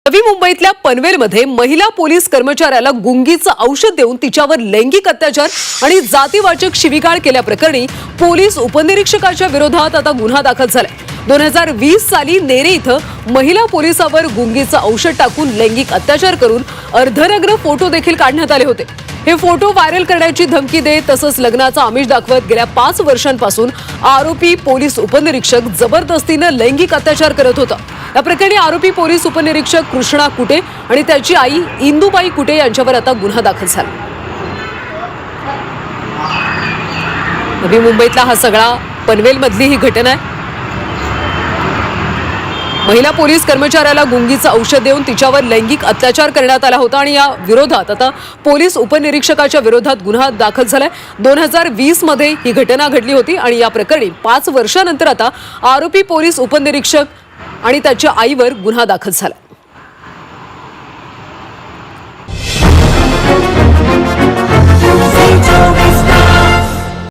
नवी मुंबईतल्या पनवेलमध्ये महिला पोलीस कर्मचाऱ्याला गुंगीचं औषध देऊन तिच्यावर लैंगिक अत्याचार आणि जातीवाचक शिवीगाळ केल्याप्रकरणी पोलीस उपनिरीक्षकाच्या विरोधात आता गुन्हा दाखल झालाय। 2020 साली नेरे इथं महिला पोलिसावर गुंगीचं औषध टाकून लैंगिक अत्याचार करून अर्धनग्न फोटो देखील काढण्यात आले होते। हे फोटो व्हायरल करण्याची धमकी देत तसंच लग्नाचा आमिष दाखवत गेल्या 5 वर्षांपासून आरोपी पोलीस उपनिरीक्षक जबरदस्तीने लैंगिक अत्याचार करत होता। या प्रकरणी आरोपी पोलीस उपनिरीक्षक कृष्णा कुटे आणि त्याची आई इंदुबाई कुटे यांच्यावर आता गुन्हा दाखल झाला। नवी मुंबईतला हा सगळा पनवेलमधली ही घटना आहे। महिला पोलीस कर्मचाऱ्याला गुंगीचं औषध देऊन तिच्यावर लैंगिक अत्याचार करण्यात आला होता आणि या विरोधात आता पोलीस उपनिरीक्षकाच्या विरोधात गुन्हा दाखल झालाय। 2020 मध्ये ही घटना घडली होती आणि या प्रकरणी 5 वर्षांनंतर आता आरोपी पोलीस उपनिरीक्षक आणि त्याच्या आईवर गुन्हा दाखल झाला।